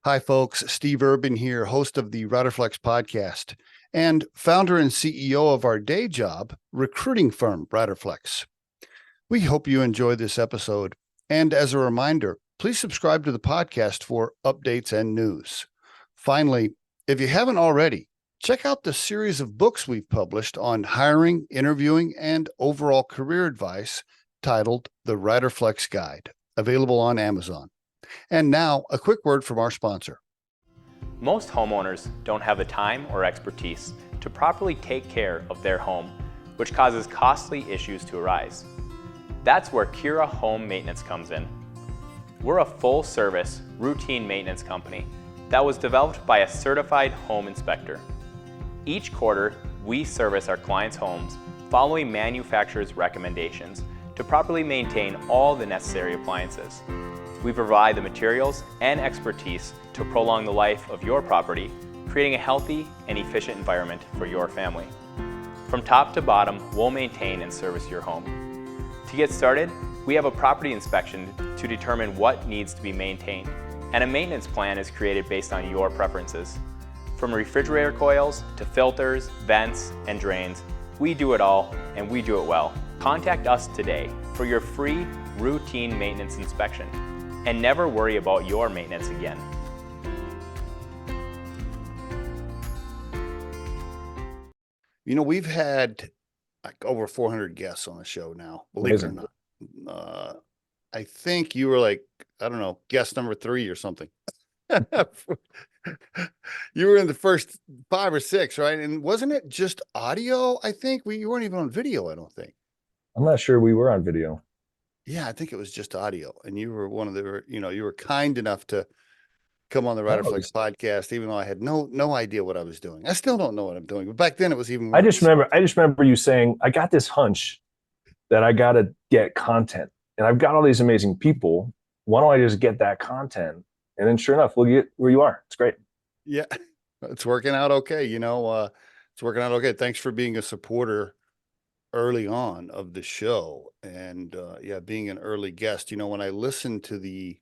Hi, folks. Steve Urban here, host of the Riderflex podcast and founder and CEO of our day job recruiting firm, Riderflex. We hope you enjoy this episode. And as a reminder, please subscribe to the podcast for updates and news. Finally, if you haven't already, check out the series of books we've published on hiring, interviewing, and overall career advice titled The Riderflex Guide, available on Amazon. And now, a quick word from our sponsor. Most homeowners don't have the time or expertise to properly take care of their home, which causes costly issues to arise. That's where Kira Home Maintenance comes in. We're a full-service, routine maintenance company that was developed by a certified home inspector. Each quarter, we service our clients' homes following manufacturer's recommendations to properly maintain all the necessary appliances. We provide the materials and expertise to prolong the life of your property, creating a healthy and efficient environment for your family. From top to bottom, we'll maintain and service your home. To get started, we have a property inspection to determine what needs to be maintained, and a maintenance plan is created based on your preferences. From refrigerator coils to filters, vents, and drains, we do it all, and we do it well. Contact us today for your free routine maintenance inspection, and never worry about your maintenance again. You know, we've had like over 400 guests on the show now, believe it or not. I think you were like, I don't know, guest number 3 or something. You were in the first 5 or 6, right? And wasn't it just audio? I think you weren't even on video, I don't think. I'm not sure we were on video. Yeah, I think it was just audio. And you were one of the, you were kind enough to come on the Riderflex podcast, even though I had no idea what I was doing. I still don't know what I'm doing. But back then it was even worse. I just remember you saying, I got this hunch that I got to get content. And I've got all these amazing people. Why don't I just get that content? And then sure enough, we'll get where you are. It's great. Yeah, it's working out okay. It's working out okay. Thanks for being a supporter early on of the show, and being an early guest. When I listened to the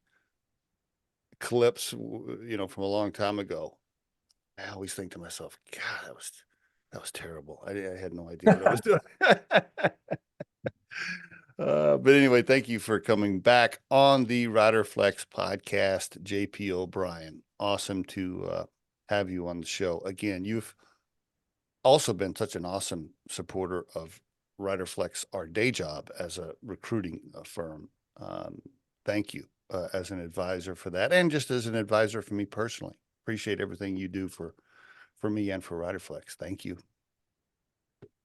clips, from a long time ago, I always think to myself, God, that was terrible. I had no idea what I was doing. But anyway, thank you for coming back on the Riderflex podcast, JP O'Brien. Awesome to have you on the show again. You've also been such an awesome supporter of Riderflex, our day job as a recruiting firm. Thank you as an advisor for that, and just as an advisor for me personally. Appreciate everything you do for me and for Riderflex. Thank you.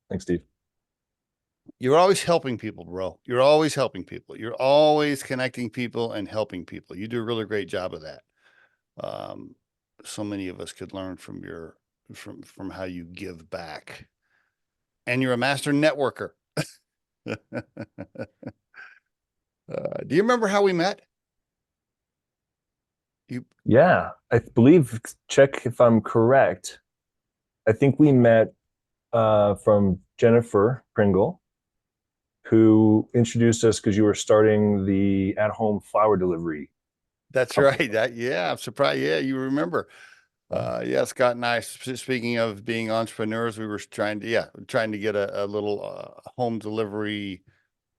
Thanks, Steve. You're always helping people, bro. You're always helping people. You're always connecting people and helping people. You do a really great job of that. So many of us could learn from from how you give back. And you're a master networker. Do you remember how we met? Yeah, I believe, check if I'm correct. I think we met from Jennifer Pringle, who introduced us because you were starting the at-home flower delivery. That's right. I'm surprised. Yeah, you remember. Scott and I, speaking of being entrepreneurs, we were trying to get a little home delivery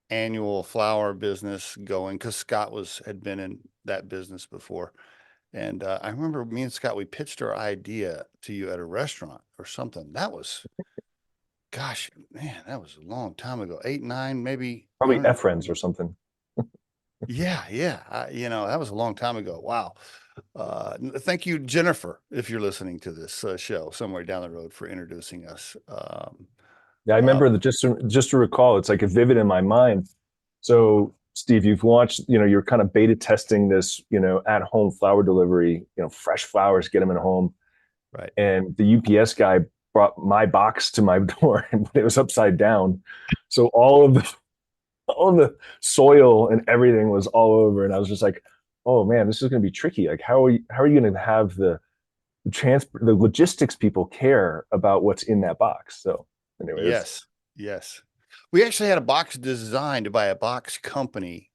annual flower business going, because Scott had been in that business before. And I remember me and Scott, we pitched our idea to you at a restaurant or something. That was, gosh, man, that was a long time ago. 8, 9, maybe. Probably F-Friends or something. Yeah. That was a long time ago. Wow. Thank you, Jennifer, if you're listening to this show somewhere down the road, for introducing us. Yeah, I remember that. Just to recall, it's like a vivid in my mind. So, Steve, you've watched, you're kind of beta testing this, at-home flower delivery, fresh flowers, get them in home. Right. And the UPS guy brought my box to my door, and it was upside down. So all of the soil and everything was all over. And I was just like, oh man, this is going to be tricky. Like, how are you going to have the logistics people care about what's in that box? So anyway. Yes. We actually had a box designed by a box company.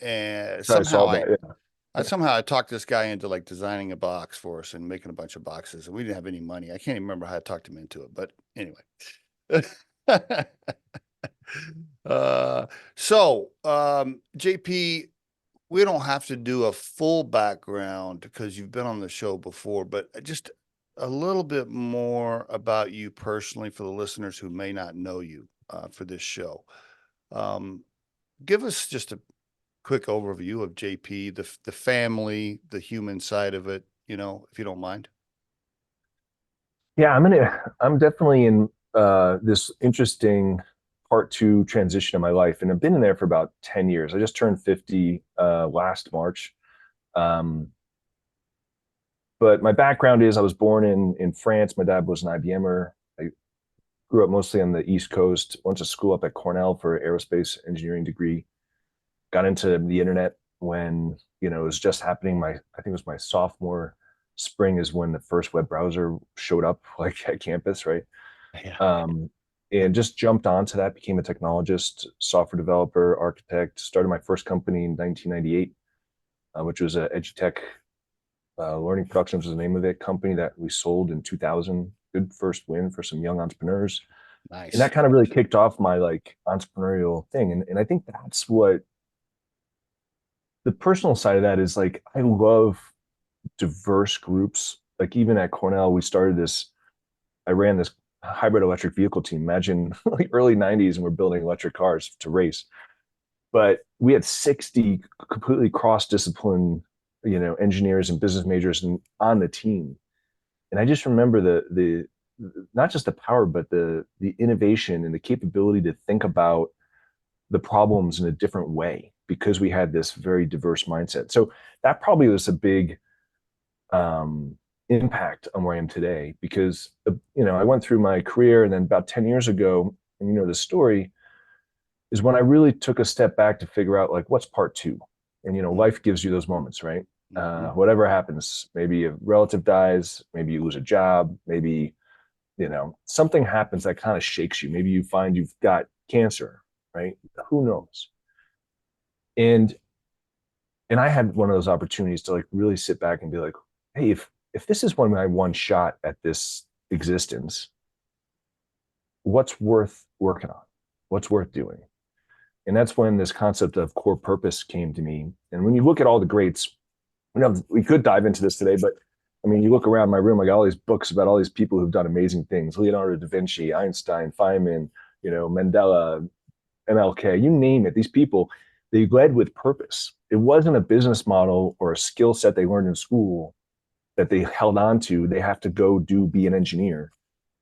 And somehow somehow I talked this guy into like designing a box for us and making a bunch of boxes, and we didn't have any money. I can't even remember how I talked him into it, but anyway. uh, JP, we don't have to do a full background because you've been on the show before, but just a little bit more about you personally for the listeners who may not know you for this show. Give us just a quick overview of JP, the family, the human side of it, if you don't mind. Yeah, I'm definitely in this interesting part two transition of my life, and I've been in there for about 10 years. I just turned 50 last March. But my background is I was born in France. My dad was an IBMer. I grew up mostly on the East Coast, went to school up at Cornell for an aerospace engineering degree, got into the internet when, it was just happening. I think it was my sophomore spring is when the first web browser showed up like at campus, right? Yeah. And just jumped onto that, became a technologist, software developer, architect, started my first company in 1998, which was a edutech Learning Productions was the name of it, company that we sold in 2000. Good first win for some young entrepreneurs. Nice. And that kind of really kicked off my like entrepreneurial thing. And I think that's what the personal side of that is. Like, I love diverse groups. Like even at Cornell, I ran this hybrid electric vehicle team. Imagine like early 90s and we're building electric cars to race. But we had 60 completely cross-discipline, engineers and business majors on the team. And I just remember the not just the power, but the innovation and the capability to think about the problems in a different way because we had this very diverse mindset. So that probably was a big impact on where I am today because, I went through my career and then about 10 years ago, and the story is when I really took a step back to figure out like, what's part two? And, life gives you those moments, right? Whatever happens, maybe a relative dies, maybe you lose a job, maybe, something happens that kind of shakes you. Maybe you find you've got cancer, right? Who knows? And I had one of those opportunities to like really sit back and be like, hey, if this is my one shot at this existence, what's worth working on? What's worth doing? And that's when this concept of core purpose came to me. And when you look at all the greats, we could dive into this today, but I mean, you look around my room, I got all these books about all these people who've done amazing things: Leonardo da Vinci, Einstein, Feynman, Mandela, MLK, you name it. These people, they led with purpose. It wasn't a business model or a skill set they learned in school that they held on to. They have to go be an engineer,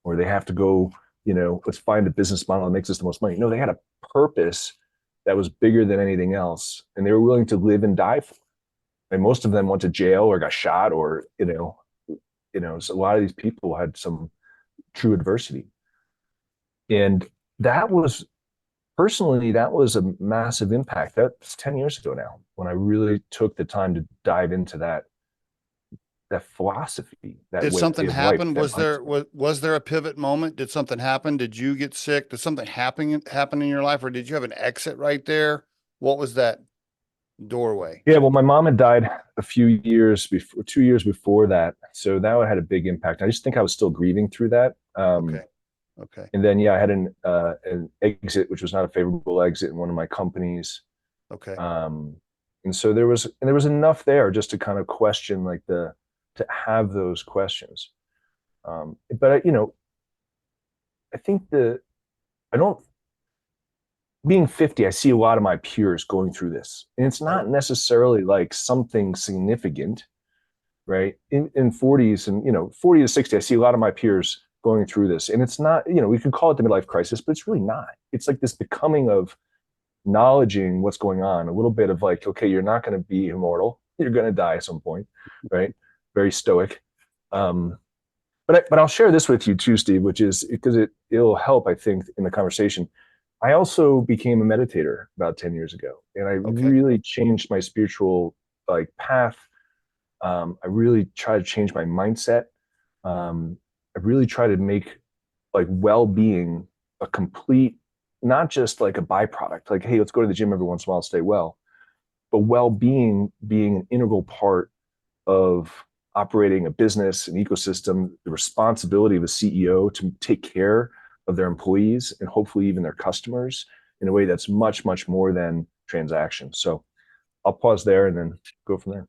or they have to go, let's find a business model that makes us the most money. No, they had a purpose that was bigger than anything else, and they were willing to live and die for it. And most of them went to jail or got shot, or so a lot of these people had some true adversity. And that was a massive impact. That's 10 years ago now, when I really took the time to dive into that philosophy. Did something happen? Was there a pivot moment? Did something happen? Did you get sick? Did something happen in your life, or did you have an exit right there? What was that doorway? Yeah, well, my mom had died a few years before, 2 years before that. So that had a big impact. I just think I was still grieving through that. Okay. And then, I had an exit, which was not a favorable exit in one of my companies. Okay. And so there was enough there just to kind of question, like to have those questions. But I think being 50, I see a lot of my peers going through this, and it's not necessarily like something significant, right? In 40s and 40 to 60, I see a lot of my peers going through this, and it's not, we could call it the midlife crisis, but it's really not. It's like this becoming of acknowledging what's going on, a little bit of like, okay, you're not going to be immortal, you're going to die at some point, right? Very stoic. But I'll share this with you too, Steve, which is because it'll help, I think, in the conversation. I also became a meditator about 10 years ago, and I really changed my spiritual path. I really tried to change my mindset. I really try to make well-being a complete, not just like a byproduct, like, hey, let's go to the gym every once in a while, stay well. but well-being being an integral part of operating a business, an ecosystem, the responsibility of a CEO to take care of their employees and hopefully even their customers in a way that's much, much more than transactions. So I'll pause there and then go from there.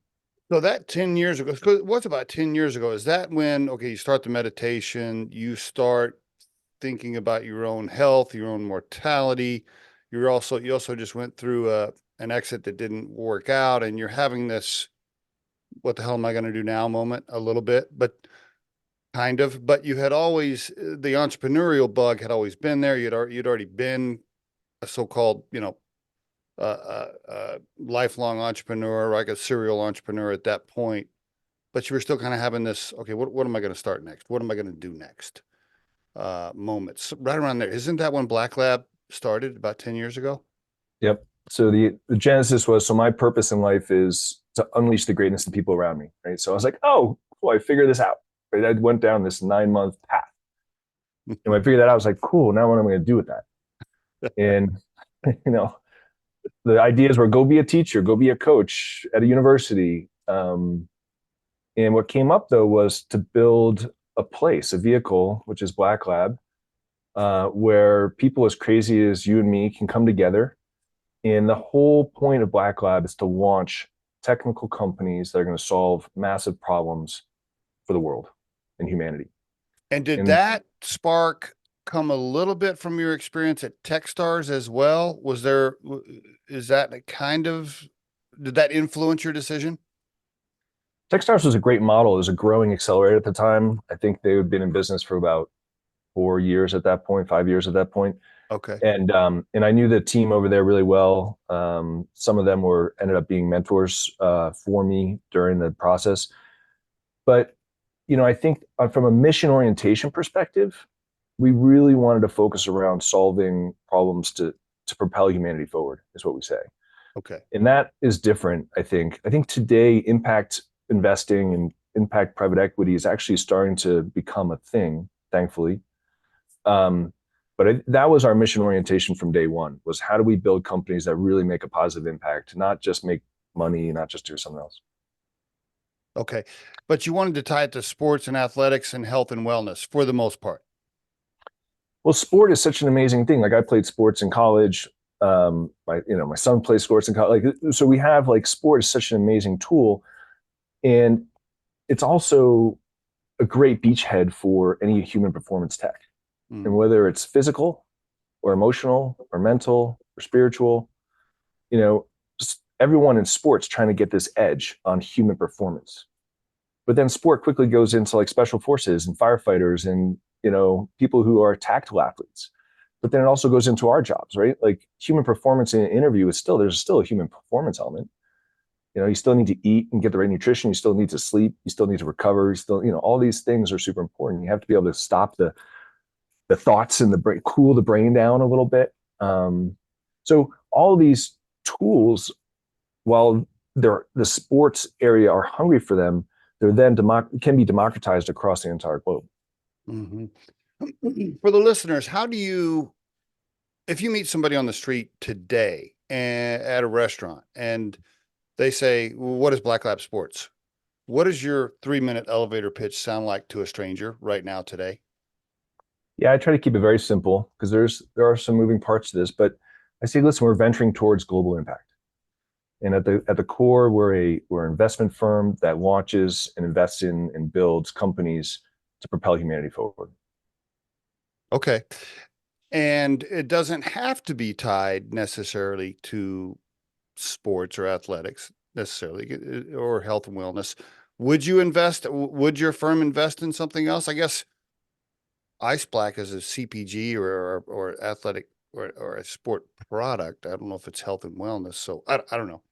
So that 10 years ago, what's about 10 years ago? Is that when, okay, you start the meditation, you start thinking about your own health, your own mortality. You also just went through an exit that didn't work out, and you're having this, what the hell am I going to do now moment a little bit, but kind of, but you had always, the entrepreneurial bug had always been there. You'd already been a so-called, lifelong entrepreneur, like a serial entrepreneur at that point, but you were still kind of having this, okay, what am I going to start next? What am I going to do next? Moments right around there. Isn't that when Black Lab started about 10 years ago? Yep. So the genesis was, so my purpose in life is to unleash the greatness of people around me, right? So I was like, oh, cool, I figured this out. Right? I went down this 9-month path. And when I figured that out, I was like, cool, now what am I going to do with that? And, the ideas were go be a teacher, go be a coach at a university. And what came up though was to build a place, a vehicle, which is Black Lab, where people as crazy as you and me can come together. And the whole point of Black Lab is to launch technical companies that are going to solve massive problems for the world and humanity. And did that spark come a little bit from your experience at Techstars as well? Is that did that influence your decision? Techstars was a great model. It was a growing accelerator at the time. I think they had been in business for about 4 years at that point, 5 years at that point. Okay. And I knew the team over there really well. Some of them ended up being mentors for me during the process. But I think from a mission orientation perspective, we really wanted to focus around solving problems to propel humanity forward, is what we say. Okay. And that is different, I think. I think today impact investing and impact private equity is actually starting to become a thing, thankfully. But that was our mission orientation from day one, was how do we build companies that really make a positive impact, not just make money, not just do something else. Okay. But you wanted to tie it to sports and athletics and health and wellness for the most part. Well, sport is such an amazing thing. Like I played sports in college. My son plays sports in college. So we have sport is such an amazing tool. And it's also a great beachhead for any human performance tech. And whether it's physical or emotional or mental or spiritual, just everyone in sports trying to get this edge on human performance. But then sport quickly goes into special forces and firefighters and, people who are tactical athletes. But then it also goes into our jobs, right? Like human performance in an interview there's still a human performance element. You still need to eat and get the right nutrition. You still need to sleep. You still need to recover. You still, all these things are super important. You have to be able to stop the thoughts in the brain, cool the brain down a little bit. So all of these tools, while the sports area are hungry for them, they're then can be democratized across the entire globe. Mm-hmm. For the listeners, if you meet somebody on the street today at a restaurant and they say, well, what is Black Lab Sports? What does your 3-minute elevator pitch sound like to a stranger right now today? Yeah, I try to keep it very simple because there are some moving parts to this, but I say, listen, we're venturing towards global impact. And at the core, we're an investment firm that launches and invests in and builds companies to propel humanity forward. Okay. And it doesn't have to be tied necessarily to sports or athletics necessarily, or health and wellness. Would your firm invest in something else? I guess Ice Black is a CPG or athletic or a sport product. I don't know if it's health and wellness. So I don't know.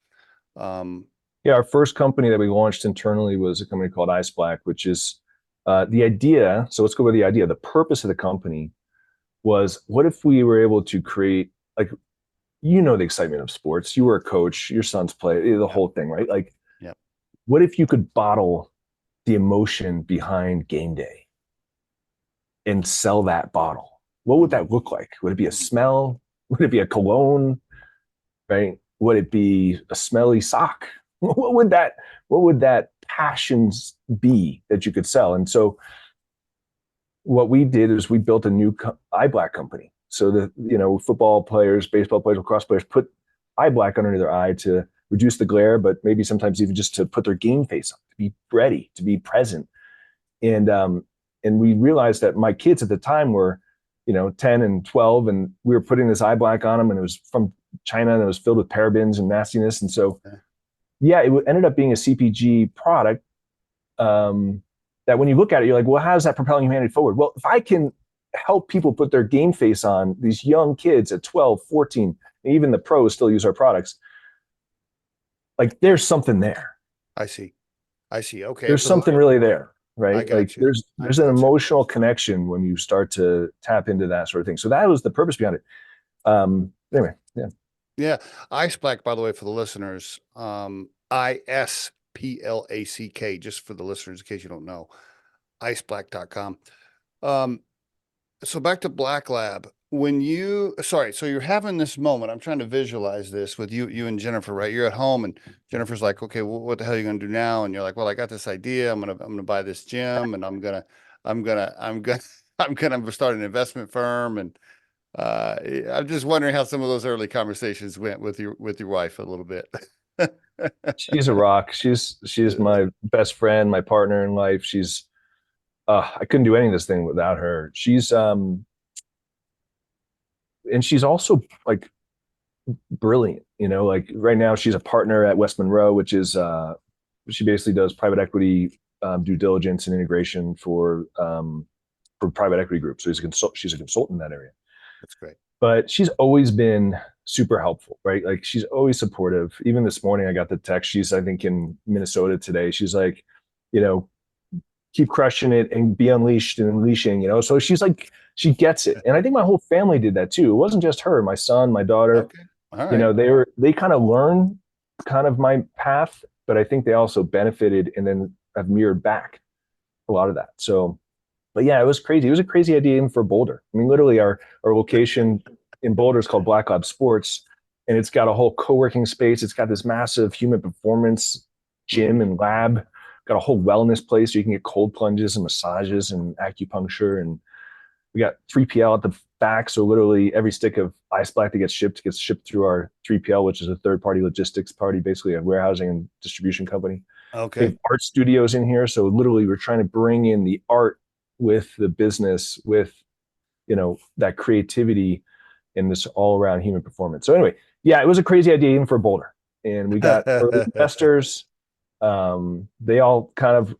Yeah, our first company that we launched internally was a company called Ice Black, which is the idea. So let's go with the idea. The purpose of the company was, what if we were able to create, the excitement of sports. You were a coach, your sons play, the whole thing, right? What if you could bottle the emotion behind game day and sell that bottle? What would that look like? Would it be a smell? Would it be a cologne? Right? Would it be a smelly sock? What would that passions be that you could sell? And so what we did is we built a new eye black company. So that, football players, baseball players, lacrosse players put eye black under their eye to reduce the glare, but maybe sometimes even just to put their game face on, to be ready, to be present. And we realized that my kids at the time were, 10 and 12, and we were putting this eye black on them, and it was from China, and it was filled with parabens and nastiness. And so, yeah, it ended up being a CPG product. That when you look at it, you're like, well, how is that propelling humanity forward? Well, if I can help people put their game face on, these young kids at 12, 14, and even the pros still use our products, like there's something there. I see. Okay. There's something really there, right? Like you. there's an emotional connection when you start to tap into that sort of thing. So that was the purpose behind it. Anyway, yeah. Yeah. Ice Black, by the way, for the listeners, ISPLACK, just for the listeners, in case you don't know, iceblack.com. So back to Black Lab. So you're having this moment. I'm trying to visualize this with you and Jennifer, right? You're at home and Jennifer's like, okay, well, what the hell are you going to do now? And you're like, well, I got this idea. I'm going to buy this gym, and I'm going to start an investment firm. And I'm just wondering how some of those early conversations went with your wife a little bit. She's a rock. She's my best friend, my partner in life. I couldn't do any of this thing without her. And she's also like brilliant, like right now she's a partner at West Monroe, which is, she basically does private equity, due diligence and integration for private equity groups. So she's a consultant in that area. That's great. But she's always been super helpful, right? Like she's always supportive. Even this morning, I got the text. She's, I think, in Minnesota today. She's like, keep crushing it and be unleashed and unleashing, So she's like, she gets it. And I think my whole family did that too. It wasn't just her, my son, my daughter, okay. All right. They kind of learned kind of my path, but I think they also benefited and then have mirrored back a lot of that. So, but yeah, it was crazy. It was a crazy idea even for Boulder. I mean, literally our location in Boulder is called Black Lab Sports, and it's got a whole co-working space. It's got this massive human performance gym and lab, got a whole wellness place so you can get cold plunges and massages and acupuncture. And we got 3PL at the back. So literally every stick of Ice Black that gets shipped through our 3PL, which is a third-party logistics party, basically a warehousing and distribution company. Okay. We have art studios in here. So literally we're trying to bring in the art with the business, with, that creativity in this all around human performance. So anyway, yeah, it was a crazy idea even for Boulder. And we got early investors. They all kind of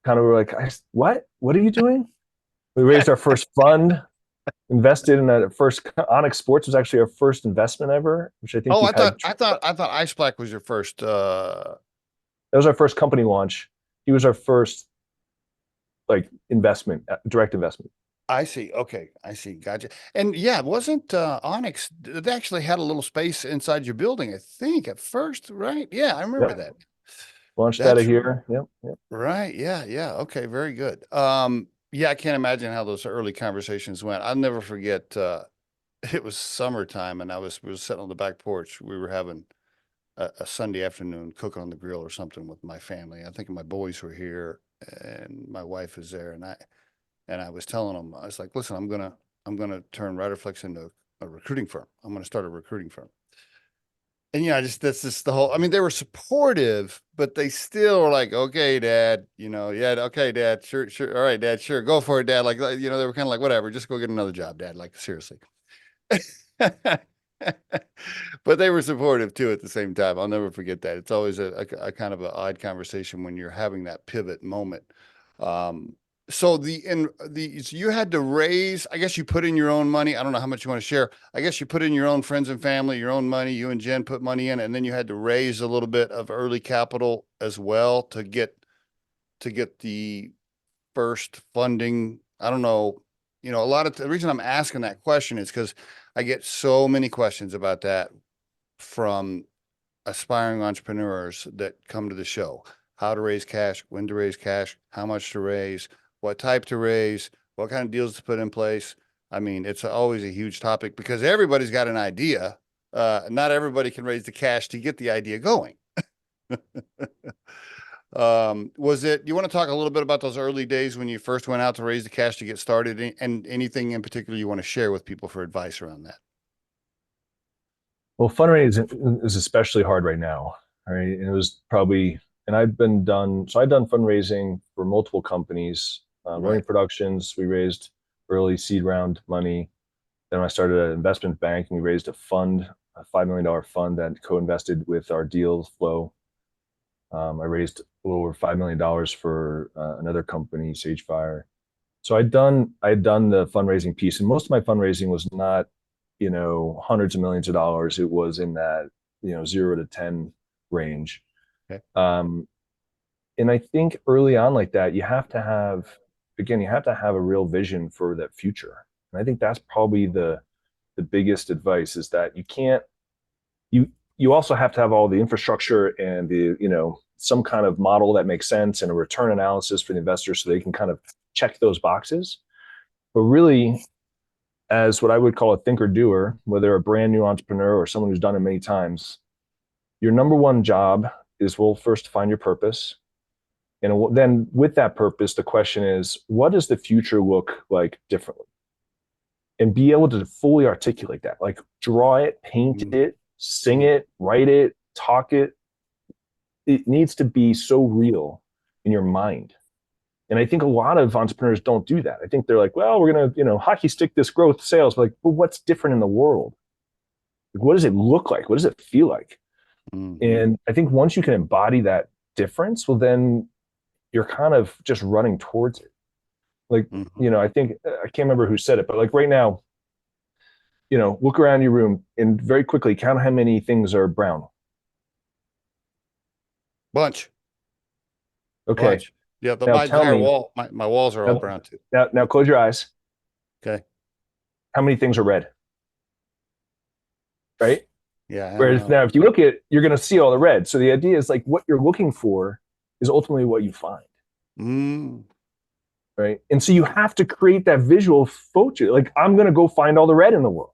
were like, what are you doing? We raised our first fund, invested in that first. Onyx Sports was actually our first investment ever, which I think. Oh, I thought Ice Black was your first. That was our first company launch. He was our first, investment, direct investment. I see. Okay, I see. Gotcha. And yeah, wasn't Onyx? They actually had a little space inside your building, I think, at first, right? Yeah, I remember that. Launched out of here. Yep. Right. Yeah. Okay. Very good. Yeah, I can't imagine how those early conversations went. I'll never forget. It was summertime, and we were sitting on the back porch. We were having a Sunday afternoon cooking on the grill or something with my family. I think my boys were here, and my wife is there, and I was telling them, I was like, listen, I'm gonna turn Riderflex into a recruiting firm. I'm gonna start a recruiting firm. And that's just the whole, I mean, they were supportive, but they still were like, okay, Dad, yeah, okay, Dad, sure. All right, Dad, sure. Go for it, Dad. Like, they were kind of like, whatever, just go get another job, Dad. Like, seriously. But they were supportive too at the same time. I'll never forget that. It's always a kind of an odd conversation when you're having that pivot moment. So you had to raise, I guess you put in your own money. I don't know how much you want to share. I guess you put in your own friends and family, your own money, you and Jen put money in, and then you had to raise a little bit of early capital as well to get the first funding. I don't know. The reason I'm asking that question is because I get so many questions about that from aspiring entrepreneurs that come to the show. How to raise cash, when to raise cash, how much to raise, what type to raise, what kind of deals to put in place. I mean, it's always a huge topic because everybody's got an idea, Not everybody can raise the cash to get the idea going. Was it, you want to talk a little bit about those early days when you first went out to raise the cash to get started, and anything in particular you want to share with people for advice around that? Well, fundraising is especially hard right now, right? And it was probably, and I've done fundraising for multiple companies, Learning Productions. We raised early seed round money. Then I started an investment bank, and we raised a fund, a $5 million fund that co-invested with our deal flow. I raised a little over $5 million for another company, Sagefire. So I'd done the fundraising piece, and most of my fundraising was not, hundreds of millions of dollars. It was in that, 0 to 10 range. Okay. And I think early on like that, you have to have a real vision for that future. And I think that's probably the biggest advice, is that you also have to have all the infrastructure and some kind of model that makes sense, and a return analysis for the investors so they can kind of check those boxes. But really, as what I would call a thinker doer, whether a brand new entrepreneur or someone who's done it many times, your number one job is, well, first to find your purpose. And then with that purpose, the question is, what does the future look like differently? And be able to fully articulate that, like draw it, paint it, sing it, write it, talk it. It needs to be so real in your mind. And I think a lot of entrepreneurs don't do that. I think they're like, well, we're going to, hockey stick this growth sales. But what's different in the world? Like, what does it look like? What does it feel like? Mm-hmm. And I think once you can embody that difference, well, then you're kind of just running towards it. Like, I think, I can't remember who said it, but like right now, look around your room and very quickly count how many things are brown. Bunch. Okay. Bunch. Yeah, my entire wall, my walls are all brown too. Now close your eyes. Okay. How many things are red? Right? Yeah. Whereas now, if you look at it, you're going to see all the red. So the idea is, like, what you're looking for is ultimately what you find. Right? And so you have to create that visual photo. Like, I'm going to go find all the red in the world.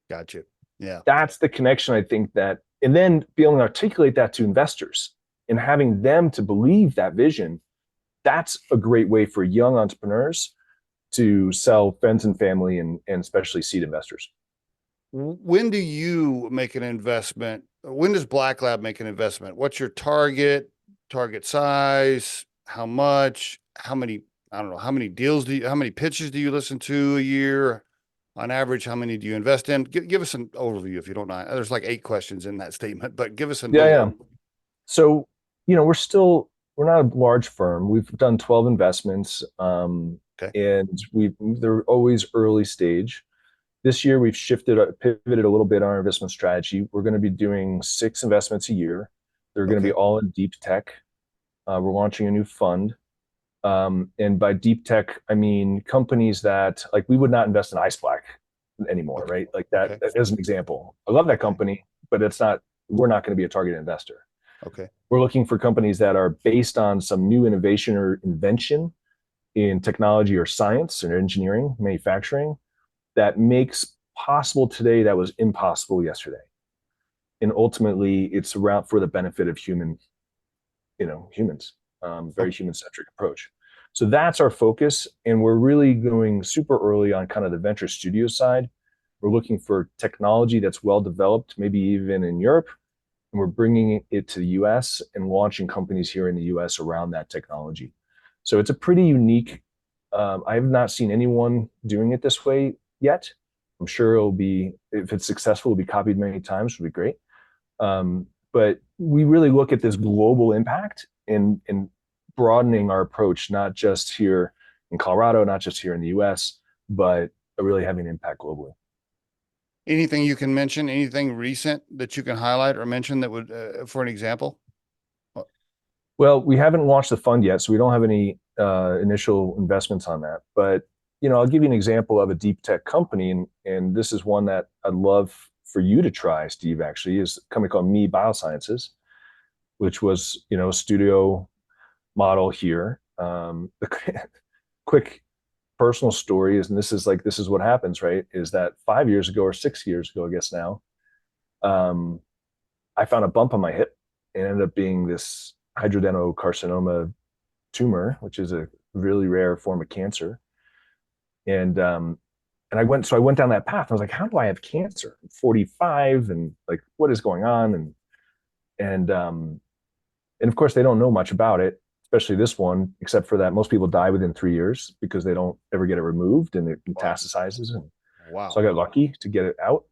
Gotcha. Yeah. That's the connection, I think, and then being able to articulate that to investors and having them to believe that vision. That's a great way for young entrepreneurs to sell friends and family, and especially seed investors. When do you make an investment? When does Black Lab make an investment? What's your target size? How much? How many? I don't know. How many deals how many pitches do you listen to a year? On average, how many do you invest in? Give us an overview, if you don't mind. There's like 8 questions in that statement, but give us an overview. Yeah. So, we're not a large firm. We've done 12 investments, and they're always early stage. This year, we've pivoted a little bit on our investment strategy. We're going to be doing 6 investments a year. They're going to be all in deep tech. We're launching a new fund. And by deep tech, I mean companies that, like, we would not invest in Ice Black anymore, right? Like that as an example. I love that company, but we're not going to be a target investor. Okay. We're looking for companies that are based on some new innovation or invention in technology or science or engineering, manufacturing, that makes possible today that was impossible yesterday. And ultimately, it's around for the benefit of humans, very human-centric approach. So that's our focus. And we're really going super early on kind of the venture studio side. We're looking for technology that's well developed, maybe even in Europe. And we're bringing it to the US and launching companies here in the US around that technology. So it's a pretty unique, I have not seen anyone doing it this way yet. I'm sure if it's successful, it'll be copied many times, which would be great. But we really look at this global impact and broadening our approach, not just here in Colorado, not just here in the US, but really having an impact globally. Anything you can mention, anything recent that you can highlight or mention that would, for an example? Well, we haven't launched the fund yet, so we don't have any initial investments on that. But, I'll give you an example of a deep tech company, and this is one that I'd love for you to try, Steve, actually, is a company called Biosciences, which was, a studio model here. The quick personal story is, and this is what happens, right? Is that 5 years ago or 6 years ago, I guess now, I found a bump on my hip and ended up being this hydradenocarcinoma tumor, which is a really rare form of cancer. And I went down that path. I was like, how do I have cancer? I'm 45, and like, what is going on? And of course, they don't know much about it, especially this one, except for that most people die within 3 years because they don't ever get it removed and it metastasizes. And Wow. so I got lucky to get it out.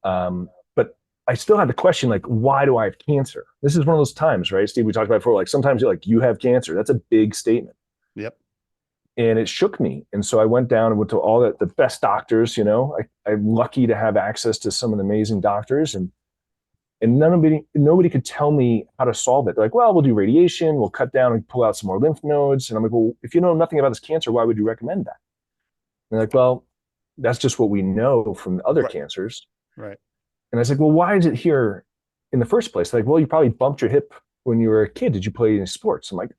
But I still had the question, like, why do I have cancer? This is one of those times, right, Steve? We talked about before, like sometimes you're like, you have cancer. That's a big statement. Yep. And it shook me. And so I went down and went to all the best doctors, you know. I'm lucky to have access to some of the amazing doctors, and nobody could tell me how to solve it. They're like, well, we'll do radiation, we'll cut down and pull out some more lymph nodes. And I'm like, well, if you know nothing about this cancer, why would you recommend that? And they're like, well, that's just what we know from other cancers. Right. And I was like, well, why is it here in the first place? They're like, well, you probably bumped your hip when you were a kid. Did you play any sports? I'm like,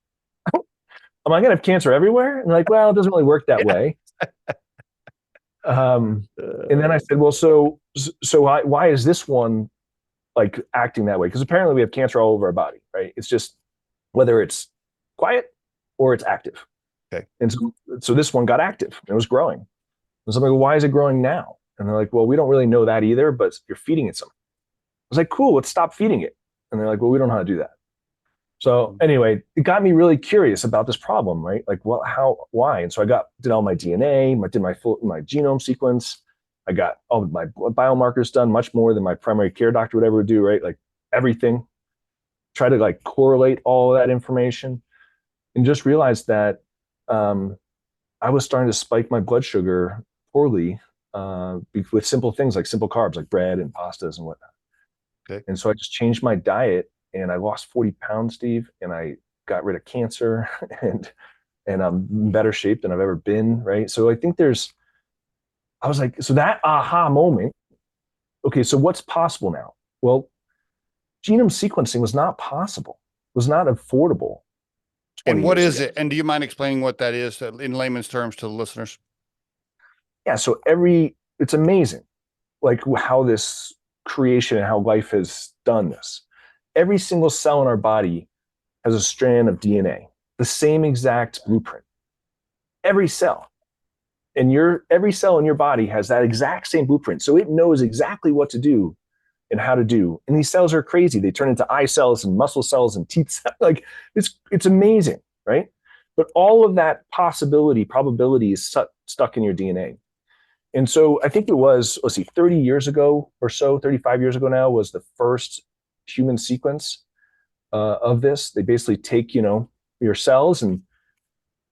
am I going to have cancer everywhere? And they're like, well, it doesn't really work that way. And then I said, well, so why is this one like acting that way? Because apparently we have cancer all over our body, right? It's just whether it's quiet or it's active. Okay. And so this one got active and it was growing. And so I'm like, well, why is it growing now? And they're like, well, we don't really know that either, but you're feeding it something. I was like, cool, let's stop feeding it. And they're like, well, we don't know how to do that. So anyway, it got me really curious about this problem, right? Like, well, why? And so I did all my DNA, did my genome sequence. I got all my biomarkers done, much more than my primary care doctor would ever do, right? Like everything. Try to like correlate all of that information, and just realized that I was starting to spike my blood sugar poorly with simple things like simple carbs, like bread and pastas and whatnot. Okay. And so I just changed my diet, and I lost 40 pounds, Steve, and I got rid of cancer, and I'm in better shape than I've ever been, right? So I think I was like, so that aha moment, okay, so what's possible now? Well, genome sequencing was not possible, was not affordable. And what is it? And do you mind explaining what that is in layman's terms to the listeners? Yeah, so it's amazing, like how this creation and how life has done this. Every single cell in our body has a strand of DNA, the same exact blueprint. Every cell. And every cell in your body has that exact same blueprint. So it knows exactly what to do and how to do. And these cells are crazy. They turn into eye cells and muscle cells and teeth cells. Like it's amazing, right? But all of that probability is stuck in your DNA. And so I think it was, 30 years ago or so, 35 years ago now, was the first human sequence of this. They basically take, your cells and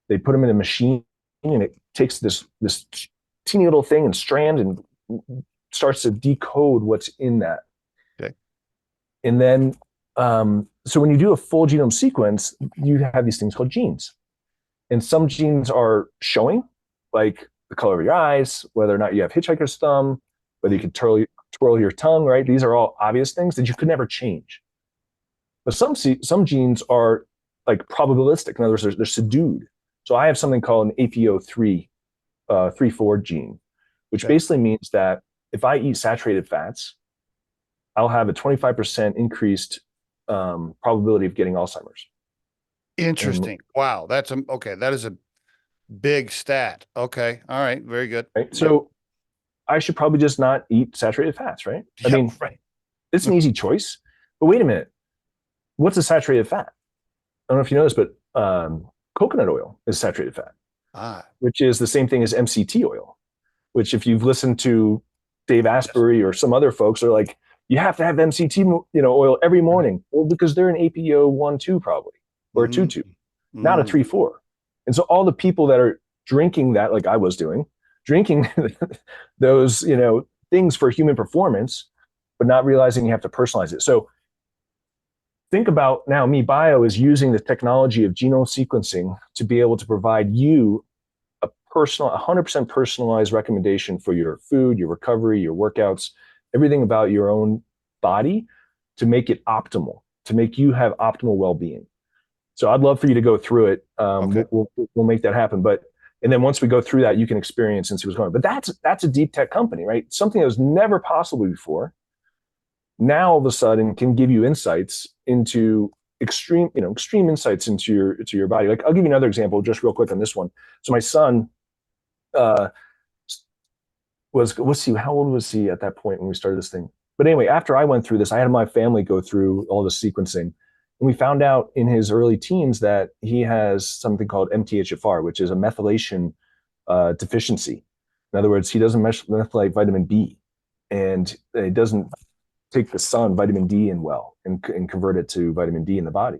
they put them in a machine, and it takes this teeny little thing and strand and starts to decode what's in that. Okay. And then, so when you do a full genome sequence, you have these things called genes. And some genes are showing, like the color of your eyes, whether or not you have hitchhiker's thumb, whether you can twirl your tongue, right? These are all obvious things that you could never change. But some genes are like probabilistic. In other words, they're subdued. So I have something called an APO3 3/4 gene, which basically means that if I eat saturated fats, I'll have a 25% increased probability of getting Alzheimer's. Interesting. Wow. That's okay. That is a big stat. Okay. All right. Very good. Right. So I should probably just not eat saturated fats, right? I mean, it's an easy choice. But wait a minute. What's a saturated fat? I don't know if you know this, but coconut oil is saturated fat, which is the same thing as MCT oil, which if you've listened to Dave Asprey or some other folks are like, you have to have MCT oil every morning. Well, because they're an APO 1/2 probably, or a 2/2, not a 3/4. And so all the people that are drinking that, like I was doing, drinking those, things for human performance, but not realizing you have to personalize it. So think about now, MeBio is using the technology of genome sequencing to be able to provide you a 100% personalized recommendation for your food, your recovery, your workouts, everything about your own body to make it optimal, to make you have optimal well-being. So I'd love for you to go through it. We'll make that happen. But And then once we go through that, you can experience and see what's going on. But that's a deep tech company, right? Something that was never possible before. Now all of a sudden can give you insights into extreme insights into your body. Like I'll give you another example just real quick on this one. So my son uh let's see, how old was he at that point when we started this thing? But anyway, after I went through this, I had my family go through all the sequencing. And we found out in his early teens that he has something called MTHFR, which is a methylation deficiency. In other words, he doesn't methylate vitamin B, and it doesn't take the sun, vitamin D, in well and convert it to vitamin D in the body.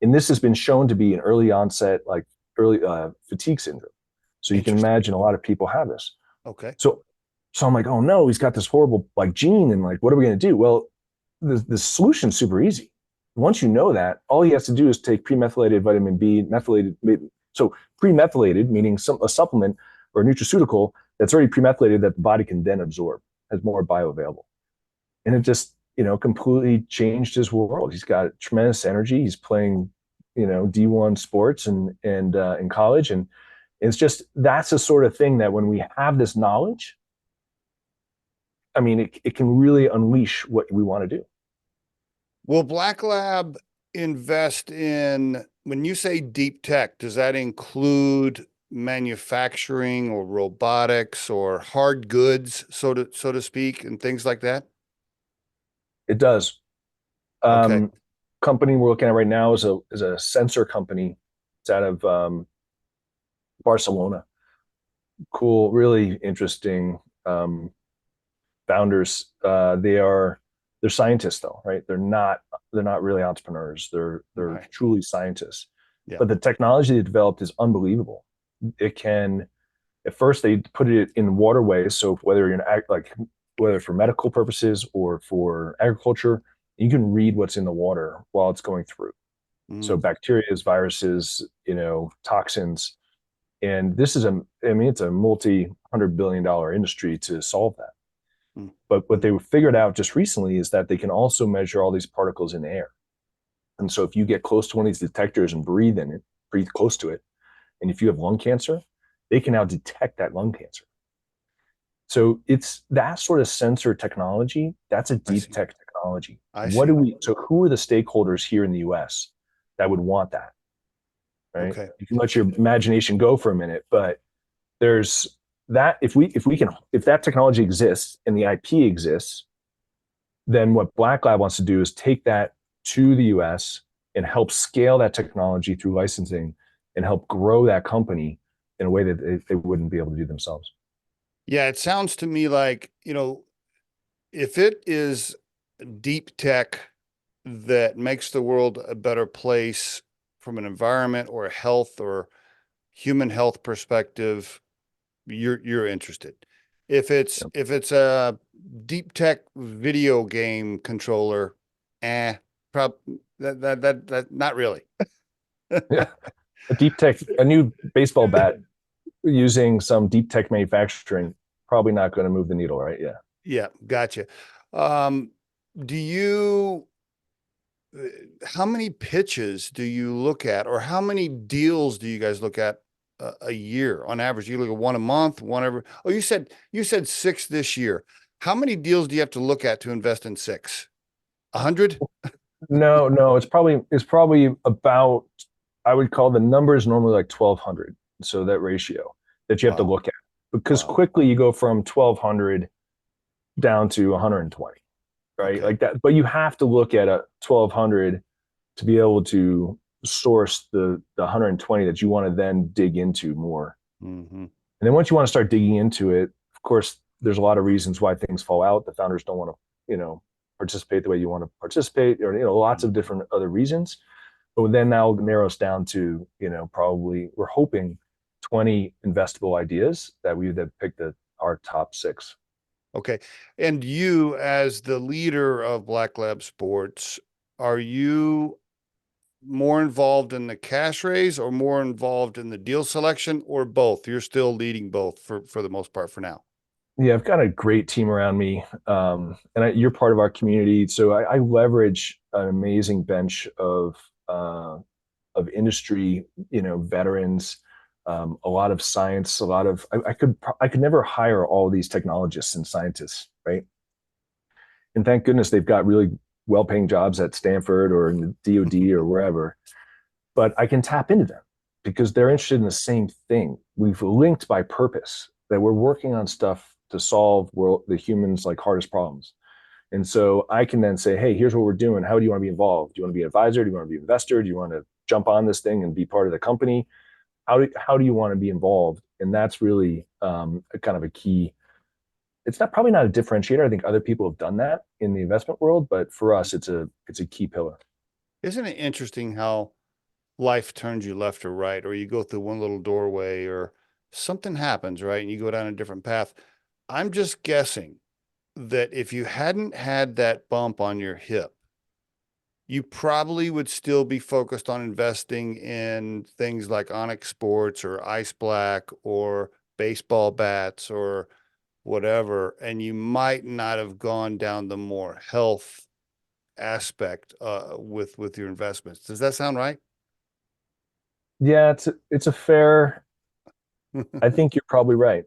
And this has been shown to be an early onset, like early fatigue syndrome. So you can imagine a lot of people have this. Okay. So I'm like, oh no, he's got this horrible like gene, and like, what are we going to do? Well, the solution's super easy. Once you know that, all he has to do is take pre-methylated vitamin B, so pre-methylated meaning a supplement or a nutraceutical that's already pre-methylated that the body can then absorb, has more bioavailable. And it just, completely changed his world. He's got tremendous energy. He's playing, D1 sports and in college. And it's just, that's the sort of thing that when we have this knowledge, I mean, it can really unleash what we want to do. Will Black Lab invest in, when you say deep tech, does that include manufacturing or robotics or hard goods, so to speak, and things like that? It does. Okay. Company we're looking at right now is a sensor company. It's out of Barcelona. Cool, really interesting founders. They're scientists though, right? They're not really entrepreneurs. They're Right. truly scientists. Yeah. But the technology they developed is unbelievable. It can, at first they put it in waterways. So whether you're whether for medical purposes or for agriculture, you can read what's in the water while it's going through. So bacteria, viruses, toxins. And this is it's a multi-$100 billion industry to solve that. But what they figured out just recently is that they can also measure all these particles in the air. And so if you get close to one of these detectors and breathe close to it, and if you have lung cancer, they can now detect that lung cancer. So it's that sort of sensor technology. That's a deep tech technology. So who are the stakeholders here in the US that would want that? Right. Okay. You can let your imagination go for a minute, but there's that if that technology exists and the IP exists, then what Black Lab wants to do is take that to the US and help scale that technology through licensing and help grow that company in a way that they wouldn't be able to do themselves. Yeah, it sounds to me like, if it is deep tech that makes the world a better place from an environment or a health or human health perspective, you're interested. If it's a deep tech video game controller, that not really. Yeah. A new baseball bat using some deep tech manufacturing, probably not going to move the needle, right? Yeah. Yeah, gotcha. How many pitches do you look at, or how many deals do you guys look at a year on average? You look at one a month, one every. Oh, you said 6 this year. How many deals do you have to look at to invest in 6? 100? No, it's probably about, I would call the numbers normally like 1,200. So that ratio that you have to look at, because quickly you go from 1,200 down to 120, right? Okay. Like that. But you have to look at a 1,200 to be able to source the 120 that you want to then dig into more. And then once you want to start digging into it, of course, there's a lot of reasons why things fall out. The founders don't want to, participate the way you want to participate, or, lots of different other reasons. But then now narrows down to, probably we're hoping 20 investable ideas that we would pick our top 6. Okay. And you, as the leader of Black Lab Sports, are you more involved in the cash raise or more involved in the deal selection, or both? You're still leading both for the most part for now. Yeah, I've got a great team around me, and you're part of our community. So I leverage an amazing bench of industry, veterans, a lot of science, a lot of I could never hire all these technologists and scientists, right? And thank goodness they've got really well-paying jobs at Stanford or in the DoD or wherever. But I can tap into them because they're interested in the same thing. We've linked by purpose that we're working on stuff to solve the humans like hardest problems. And so I can then say, hey, here's what we're doing. How do you want to be involved? Do you want to be an advisor? Do you want to be an investor? Do you want to jump on this thing and be part of the company? How do you want to be involved? And that's really a kind of a key. It's not probably not a differentiator. I think other people have done that in the investment world, but for us, it's a key pillar. Isn't it interesting how life turns you left or right, or you go through one little doorway, or something happens, right? And you go down a different path. I'm just guessing that if you hadn't had that bump on your hip, you probably would still be focused on investing in things like Onyx Sports or Ice Black or baseball bats or whatever. And you might not have gone down the more health aspect with your investments. Does that sound right? Yeah, it's a fair. I think you're probably right.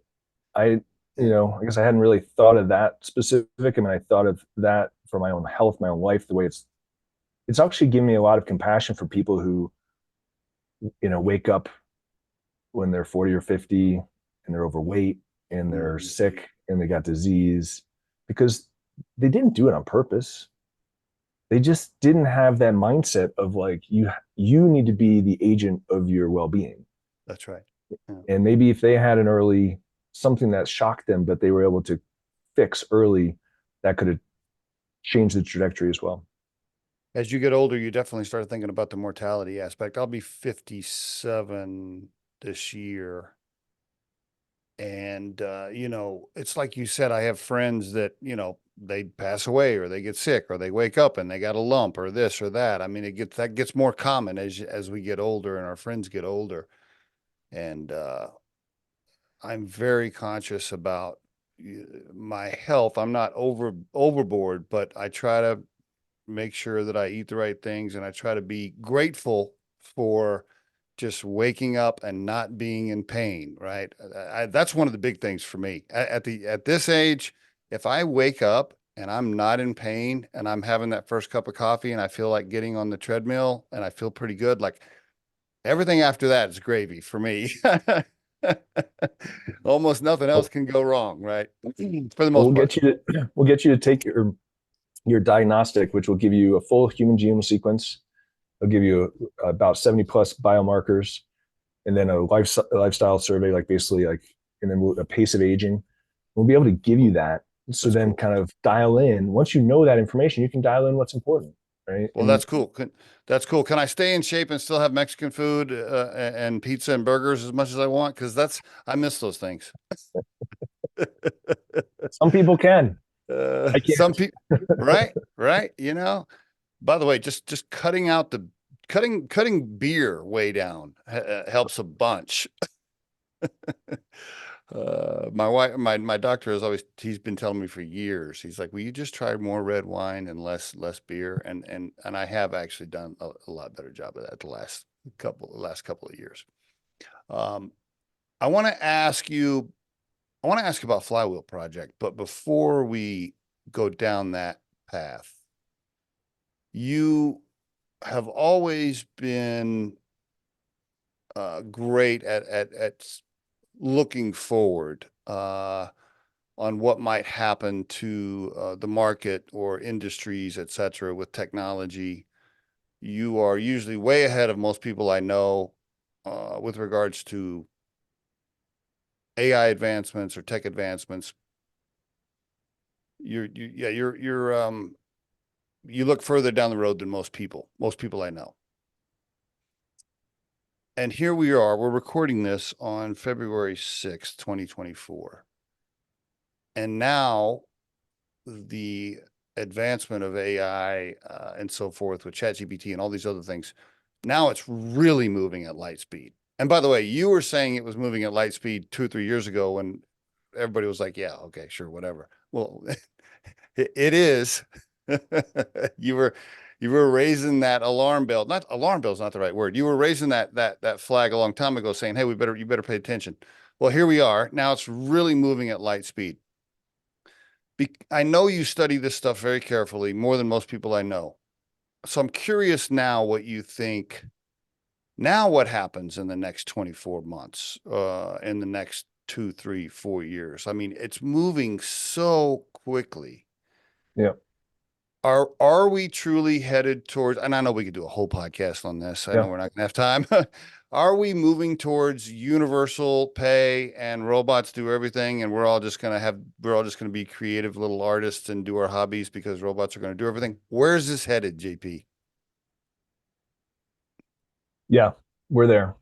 I guess I hadn't really thought of that specific. I mean, I thought of that for my own health, my own life, the way it's actually given me a lot of compassion for people who, wake up when they're 40 or 50 and they're overweight and they're sick and they got disease because they didn't do it on purpose. They just didn't have that mindset of like you need to be the agent of your well-being. That's right. Yeah. And maybe if they had an early something that shocked them, but they were able to fix early, that could have changed the trajectory as well. As you get older, you definitely start thinking about the mortality aspect. I'll be 57 this year. And, it's like you said, I have friends that, they pass away or they get sick or they wake up and they got a lump or this or that. I mean, that gets more common as we get older and our friends get older. And, I'm very conscious about my health. I'm not overboard, but I try to make sure that I eat the right things and I try to be grateful for just waking up and not being in pain, right? That's one of the big things for me. At this age, if I wake up and I'm not in pain and I'm having that first cup of coffee and I feel like getting on the treadmill and I feel pretty good, like everything after that is gravy for me. Almost nothing else can go wrong, right? For the Well, most part. we'll get you to take your diagnostic, which will give you a full human genome sequence. It'll give you about 70 plus biomarkers, and then a lifestyle survey, like basically like, and then a pace of aging. We'll be able to give you that. So That's then cool. kind of dial in. Once you know that information, you can dial in what's important, right? Well, that's cool. That's cool. Can I stay in shape and still have Mexican food and pizza and burgers as much as I want? Because I miss those things. Some people can. I Some can't. people, right, right. By the way, just cutting beer way down helps a bunch. My wife, my doctor he's been telling me for years. He's like, will you just try more red wine and less beer? And I have actually done a lot better job of that the last couple of years. Um, I want to ask you, about Flywheel Project, but before we go down that path, you have always been great at looking forward on what might happen to the market or industries, et cetera, with technology. You are usually way ahead of most people I know with regards to AI advancements or tech advancements. You look further down the road than most people I know. And here we are, we're recording this on February 6th, 2024. And now the advancement of AI and so forth with ChatGPT and all these other things, now it's really moving at light speed. And by the way, you were saying it was moving at light speed 2 or 3 years ago when everybody was like, yeah, okay, sure, whatever. Well, it is. You you were raising that alarm bell. Not alarm bell is not the right word. You were raising that flag a long time ago, saying, "Hey, you better pay attention." Well, here we are. Now it's really moving at light speed. I know you study this stuff very carefully, more than most people I know. So I'm curious now what you think. Now, what happens in the next 24 months, in the next 2, 3, 4 years? I mean, it's moving so quickly. Yeah. Are we truly headed towards, and I know we could do a whole podcast on this. I know we're not gonna have time. Are we moving towards universal pay and robots do everything, and we're all just gonna be creative little artists and do our hobbies because robots are gonna do everything? Where's this headed, JP? Yeah, we're there.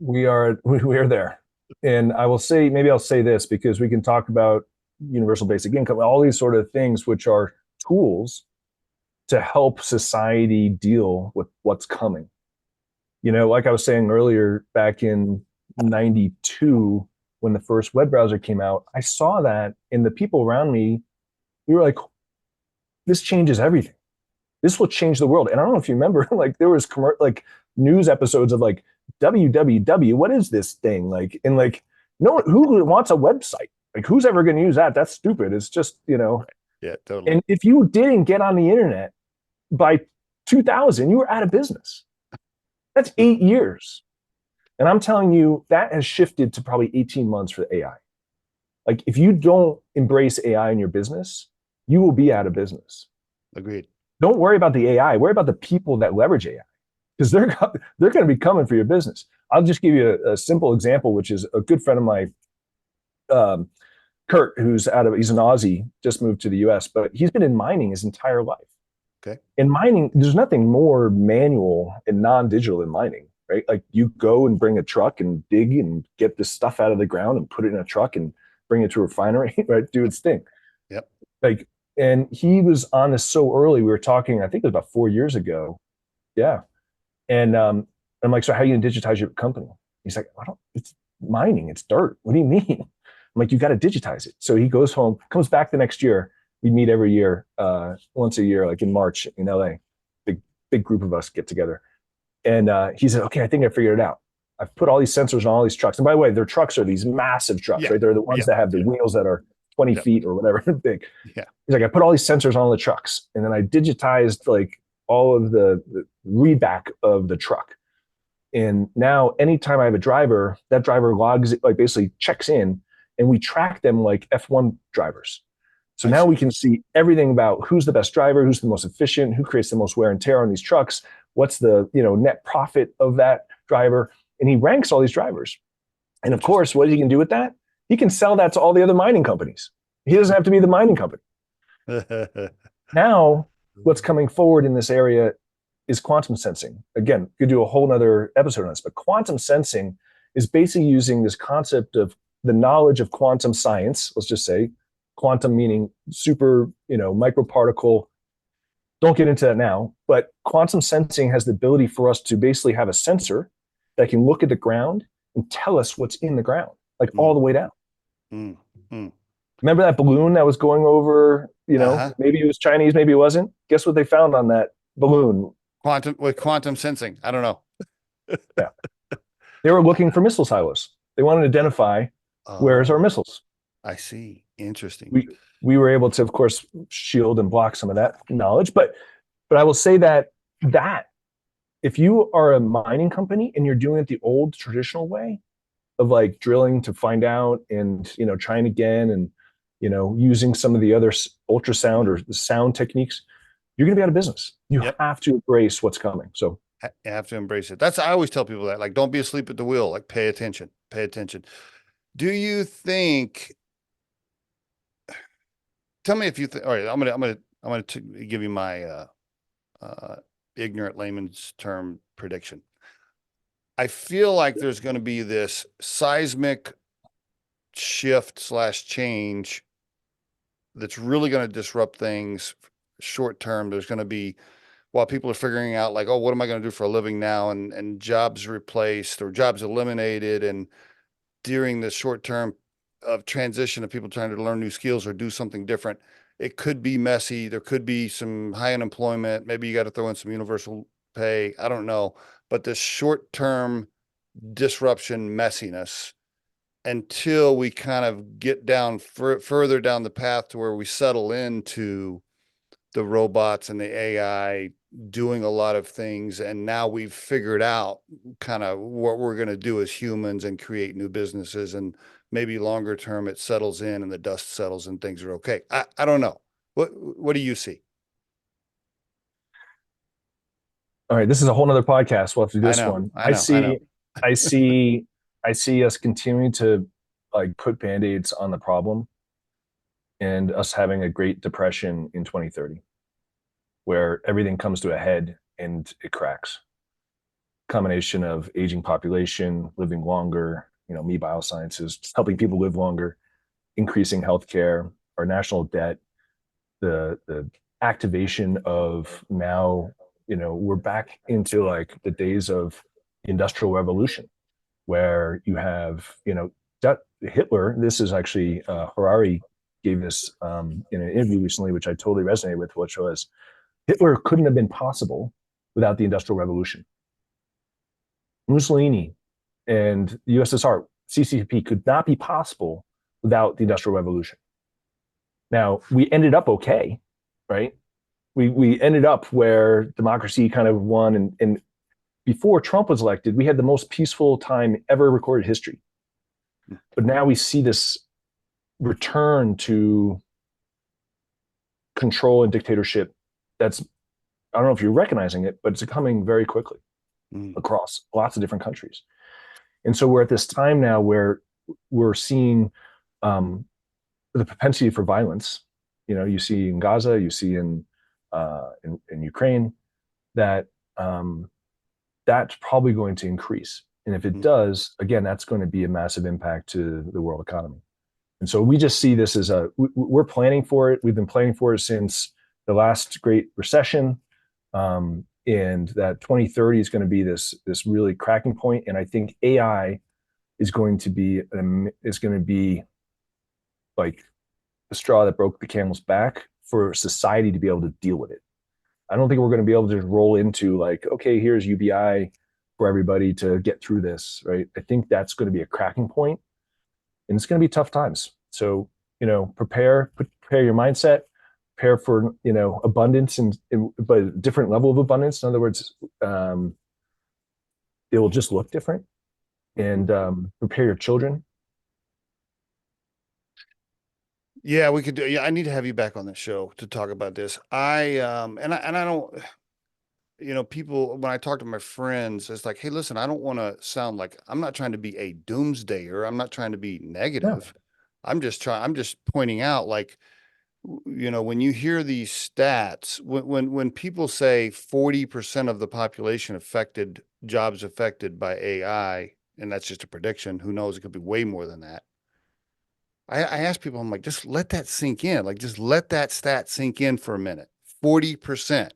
We are there. And I will say, maybe I'll say this because we can talk about universal basic income, all these sort of things, which are tools to help society deal with what's coming. You know, like I was saying earlier, back in 92, when the first web browser came out, I saw that, and the people around me, we were like, this changes everything. This will change the world. And I don't know if you remember, like there was like news episodes of like www, what is this thing? Like, and like, no one who wants a website? Like, who's ever going to use that? That's stupid. It's just, you know. Yeah, totally. And if you didn't get on the internet by 2000, you were out of business. That's 8 years. And I'm telling you, that has shifted to probably 18 months for the AI. Like, if you don't embrace AI in your business, you will be out of business. Agreed. Don't worry about the AI. Worry about the people that leverage AI, because they're going to be coming for your business. I'll just give you a simple example, which is a good friend of mine, Kurt, he's an Aussie, just moved to the US, but he's been in mining his entire life. Okay. In mining, there's nothing more manual and non-digital than mining, right? Like you go and bring a truck and dig and get this stuff out of the ground and put it in a truck and bring it to a refinery, right? Do its thing. Yep. Like, and he was on this so early. We were talking, I think it was about 4 years ago. Yeah. And I'm like, so how are you going to digitize your company? He's like, it's mining. It's dirt. What do you mean? I'm like, you got to digitize it. So he goes home, comes back the next year. We meet every year, once a year, like in March in LA. Big group of us get together. And he said, okay, I think I figured it out. I've put all these sensors on all these trucks. And by the way, their trucks are these massive trucks, right? They're the ones that have the wheels that are 20 feet or whatever big. Yeah. He's like, I put all these sensors on all the trucks. And then I digitized like all of the readback of the truck. And now anytime I have a driver, that driver logs, like basically checks in, and we track them like F1 drivers. So now we can see everything about who's the best driver, who's the most efficient, who creates the most wear and tear on these trucks, what's the net profit of that driver. And he ranks all these drivers. And of course, what he can do with that? He can sell that to all the other mining companies. He doesn't have to be the mining company. Now, what's coming forward in this area is quantum sensing. Again, we could do a whole nother episode on this, but quantum sensing is basically using this concept of the knowledge of quantum science, let's just say, quantum meaning super, microparticle. Don't get into that now, but quantum sensing has the ability for us to basically have a sensor that can look at the ground and tell us what's in the ground, like all the way down. Remember that balloon that was going over, maybe it was Chinese, maybe it wasn't. Guess what they found on that balloon? Quantum sensing. I don't know. Yeah. They were looking for missile silos. They wanted to identify where's our missiles. I see. Interesting. We were able to, of course, shield and block some of that knowledge. But I will say that if you are a mining company and you're doing it the old traditional way of like drilling to find out and, trying again and, using some of the other ultrasound or the sound techniques, you're going to be out of business. You have to embrace what's coming. So you have to embrace it. I always tell people that, like, don't be asleep at the wheel, like pay attention. Do you think, tell me if you think, all right, I'm going to give you my ignorant layman's term prediction. I feel like there's going to be this seismic shift/change that's really going to disrupt things short term. There's going to be, while people are figuring out like, oh, what am I going to do for a living now? And jobs replaced or jobs eliminated. And during the short term of transition of people trying to learn new skills or do something different, it could be messy. There could be some high unemployment. Maybe you got to throw in some universal pay. I don't know. But this short-term disruption messiness until we kind of get down further down the path to where we settle into the robots and the AI doing a lot of things. And now we've figured out kind of what we're going to do as humans and create new businesses. And maybe longer term, it settles in and the dust settles and things are okay. I don't know. What do you see? All right, this is a whole nother podcast. We'll have to do this one. I know. I see us continuing to like put band-aids on the problem and us having a Great Depression in 2030, where everything comes to a head and it cracks. Combination of aging population, living longer, me Biosciences, just helping people live longer, increasing healthcare, our national debt, the activation of now, we're back into like the days of the Industrial Revolution, where you have, Hitler. This is actually Harari gave this in an interview recently, which I totally resonated with, which was Hitler couldn't have been possible without the Industrial Revolution. Mussolini and the USSR, CCP could not be possible without the Industrial Revolution. Now, we ended up okay, right? We ended up where democracy kind of won. And before Trump was elected, we had the most peaceful time ever recorded history. But now we see this return to control and dictatorship that's, I don't know if you're recognizing it, but it's coming very quickly across lots of different countries. And so we're at this time now where we're seeing the propensity for violence. You see in Gaza, you see in Ukraine, that that's probably going to increase. And if it does, again, that's going to be a massive impact to the world economy. And so we just see this as we're planning for it. We've been planning for it since the last Great Recession. And that 2030 is going to be this really cracking point. And I think AI is going to be like the straw that broke the camel's back for society to be able to deal with it. I don't think we're going to be able to just roll into like, okay, here's UBI for everybody to get through this, right? I think that's going to be a cracking point, and it's going to be tough times. So, prepare your mindset, prepare for, abundance but a different level of abundance. In other words, it will just look different, and prepare your children. Yeah, we could do. Yeah, I need to have you back on the show to talk about this. I don't, people, when I talk to my friends, it's like, hey, listen, I don't want to sound like, I'm not trying to be a doomsdayer. I'm not trying to be negative. No. I'm just pointing out, like, when you hear these stats, when people say 40% of the population jobs affected by AI, and that's just a prediction, who knows, it could be way more than that. I ask people, I'm like, just let that sink in. Like, just let that stat sink in for a minute. 40%.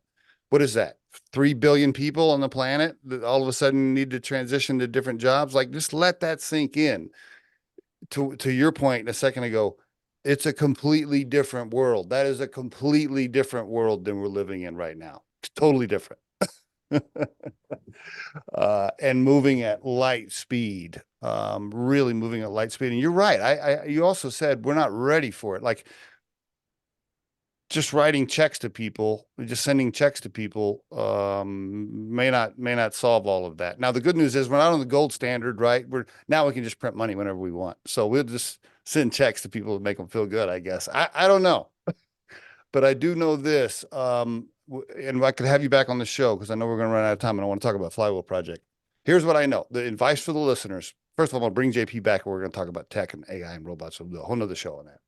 What is that? 3 billion people on the planet that all of a sudden need to transition to different jobs. Like, just let that sink in. To your point a second ago, it's a completely different world. That is a completely different world than we're living in right now. It's totally different. And moving at light speed, really moving at light speed. And you're right. You also said we're not ready for it. Like, just writing checks to people, just sending checks to people, may not solve all of that. Now, the good news is we're not on the gold standard, right? Now we can just print money whenever we want. So we'll just send checks to people to make them feel good, I guess. I don't know, but I do know this. And I could have you back on the show because I know we're going to run out of time and I want to talk about Flywheel Project. Here's what I know. The advice for the listeners. First of all, I'm going to bring JP back and we're going to talk about tech and AI and robots. So we'll do a whole nother show on that.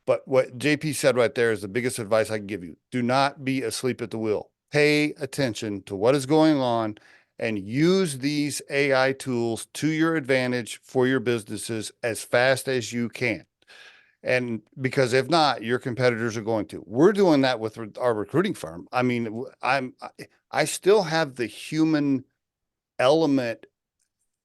But what JP said right there is the biggest advice I can give you. Do not be asleep at the wheel. Pay attention to what is going on and use these AI tools to your advantage for your businesses as fast as you can. And because if not, your competitors are going to. We're doing that with our recruiting firm. I mean, I still have the human element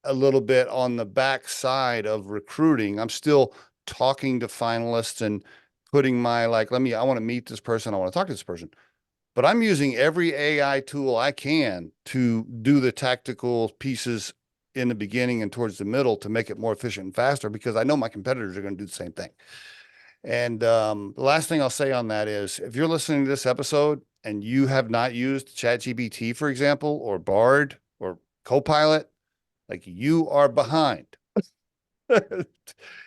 a little bit on the back side of recruiting. I'm still talking to finalists and putting my, like, I want to meet this person. I want to talk to this person, but I'm using every AI tool I can to do the tactical pieces in the beginning and towards the middle to make it more efficient and faster, because I know my competitors are going to do the same thing. And the last thing I'll say on that is, if you're listening to this episode and you have not used ChatGPT, for example, or Bard or Copilot, like, you are behind.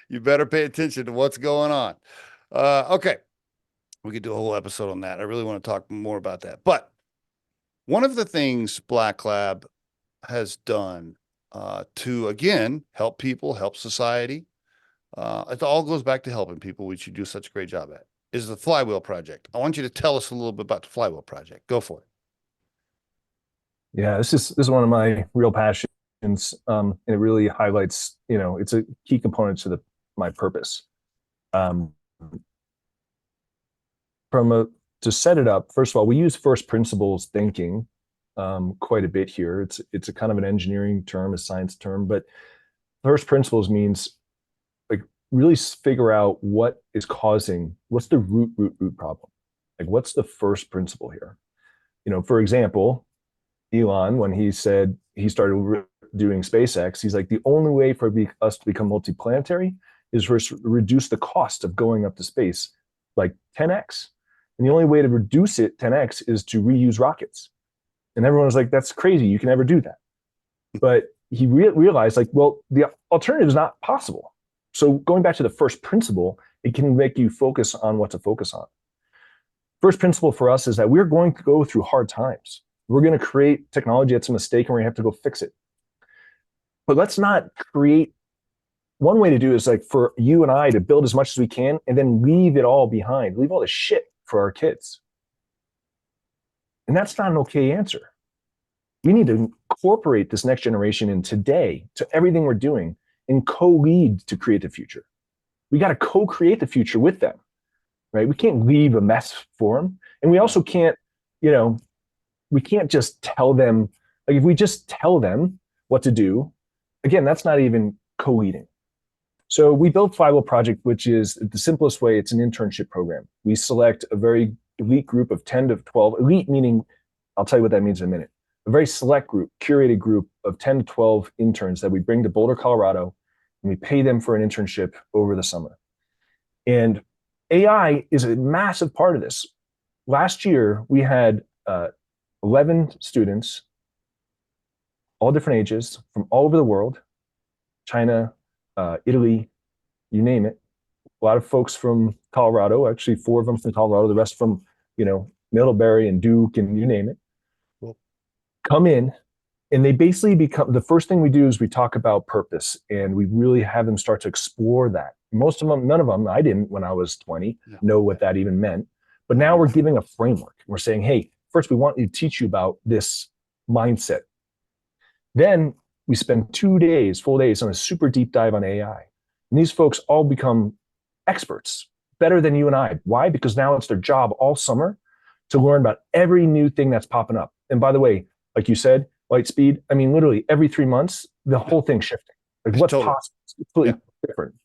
You better pay attention to what's going on. Okay. We could do a whole episode on that. I really want to talk more about that. But one of the things Black Lab has done to, again, help people, help society, it all goes back to helping people, which you do such a great job at, is the Flywheel Project. I want you to tell us a little bit about the Flywheel Project. Go for it. Yeah, this is one of my real passions. And it really highlights, it's a key component to my purpose. To set it up, first of all, we use first principles thinking quite a bit here. It's a kind of an engineering term, a science term, but first principles means, like, really figure out what's the root problem. Like, what's the first principle here? For example, Elon, when he said he started doing SpaceX, he's like, the only way for us to become multiplanetary is for us to reduce the cost of going up to space, like 10x. And the only way to reduce it 10x is to reuse rockets. And everyone was like, that's crazy. You can never do that. But he realized, like, well, the alternative is not possible. So going back to the first principle, it can make you focus on what to focus on. First principle for us is that we're going to go through hard times. We're going to create technology that's a mistake, and we're going to have to go fix it. But let's not create. One way to do it is, like, for you and I to build as much as we can and then leave it all behind, leave all the shit for our kids. And that's not an okay answer. We need to incorporate this next generation in today to everything we're doing and co-lead to create the future. We got to co-create the future with them, right? We can't leave a mess for them. And we also can't, we can't just tell them, like, if we just tell them what to do, again, that's not even co-leading. So we built Flywheel Project, which is the simplest way. It's an internship program. We select a very elite group of 10 to 12, elite meaning, I'll tell you what that means in a minute, a very select group, curated group of 10 to 12 interns that we bring to Boulder, Colorado, and we pay them for an internship over the summer. And AI is a massive part of this. Last year, we had 11 students, all different ages, from all over the world, China, Italy, you name it. A lot of folks from Colorado, actually 4 of them from Colorado, the rest from, Middlebury and Duke and you name it. Cool. Come in, and they basically become, the first thing we do is we talk about purpose, and we really have them start to explore that. Most of them, none of them, I didn't when I was 20, know what that even meant. But now we're giving a framework. We're saying, hey, first we want to teach you about this mindset. Then we spend 2 days, full days, on a super deep dive on AI. And these folks all become experts, better than you and I. Why? Because now it's their job all summer to learn about every new thing that's popping up. And by the way, like you said, light speed, I mean, literally every 3 months, the whole thing's shifting. Like, what's possible? It's completely different.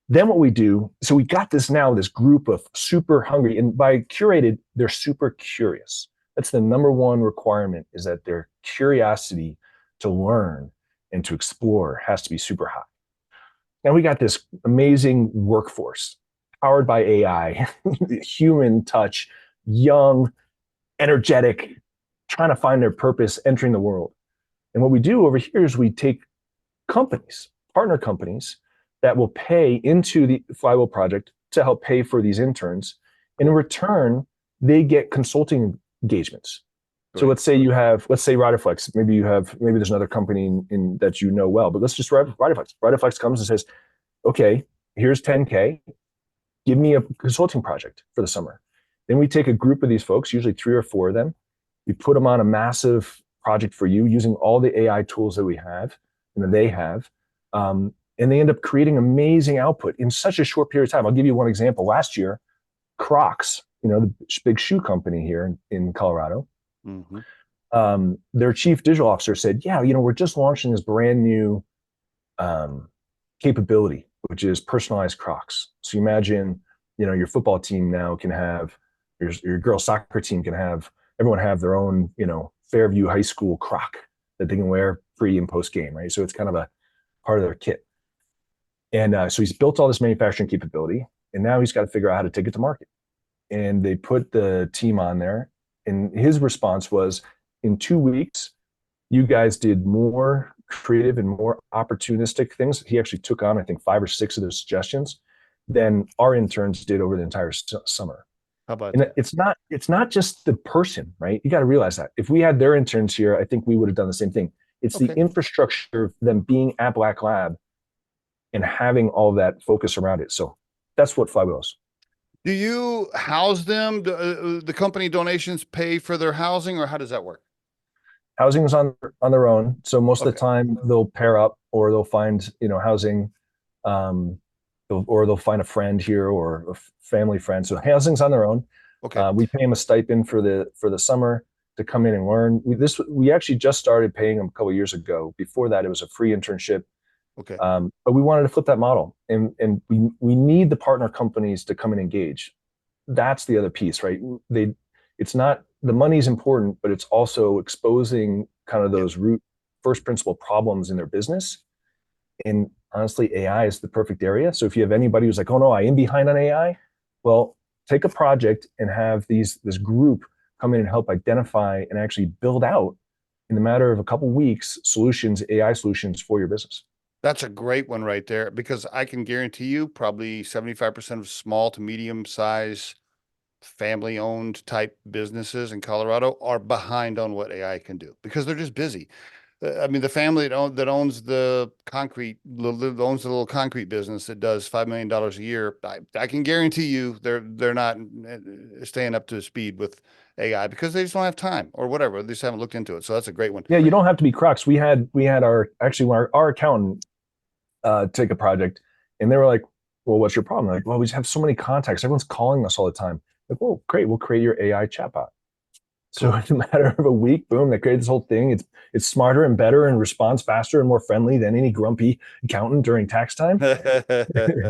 Then what we do, so we got this group of super hungry, and by curated, they're super curious. That's the number one requirement, is that their curiosity to learn and to explore has to be super high. Now we got this amazing workforce powered by AI, human touch, young, energetic, trying to find their purpose, entering the world. And what we do over here is we take companies, partner companies, that will pay into the Flywheel Project to help pay for these interns. And in return, they get consulting engagements. Right. So let's say Riderflex, maybe there's another company in that you know well, but let's just Riderflex. Riderflex comes and says, okay, here's 10K, give me a consulting project for the summer. Then we take a group of these folks, usually 3 or 4 of them, we put them on a massive project for you using all the AI tools that we have and that they have. And they end up creating amazing output in such a short period of time. I'll give you one example. Last year, Crocs, the big shoe company here in Colorado, their chief digital officer said, we're just launching this brand new capability, which is personalized Crocs. So you imagine your football team now can have, your girls soccer team can have, everyone have their own, Fairview High School croc that they can wear pre and post game, right? So it's kind of a part of their kit. And so he's built all this manufacturing capability, and now he's got to figure out how to take it to market. And they put the team on there, and his response was, in 2 weeks, you guys did more creative and more opportunistic things. He actually took on, I think, 5 or 6 of those suggestions than our interns did over the entire summer. How about And that? it's not just the person, right? You got to realize that if we had their interns here, I think we would have done the same thing. It's the infrastructure of them being at Black Lab and having all that focus around it. So that's what Flywheel is. Do you house them? The company donations pay for their housing, or how does that work? Housing is on their own. So most of the time they'll pair up, or they'll find, housing, or they'll find a friend here or a family friend. So housing's on their own. Okay. We pay them a stipend for the summer to come in and learn. We actually just started paying them a couple of years ago. Before that, it was a free internship. Okay. But we wanted to flip that model, and we need the partner companies to come and engage. That's the other piece, right? It's not, the money's important, but it's also exposing kind of those root first principle problems in their business. And honestly, AI is the perfect area. So if you have anybody who's like, oh no, I am behind on AI, well, take a project and have this group come in and help identify and actually build out, in the matter of a couple of weeks, AI solutions for your business. That's a great one right there, because I can guarantee you probably 75% of small to medium size family owned type businesses in Colorado are behind on what AI can do because they're just busy. I mean, the family that owns the little concrete business that does $5 million a year, I can guarantee you they're not staying up to speed with AI because they just don't have time or whatever. They just haven't looked into it. So that's a great one. Yeah, you don't have to be crux. We had our accountant take a project, and they were like, well, what's your problem? Like, well, we just have so many contacts. Everyone's calling us all the time. Like, well, great. We'll create your AI chatbot. So in a matter of a week, boom, they created this whole thing. It's smarter and better and responds faster and more friendly than any grumpy accountant during tax time. And Why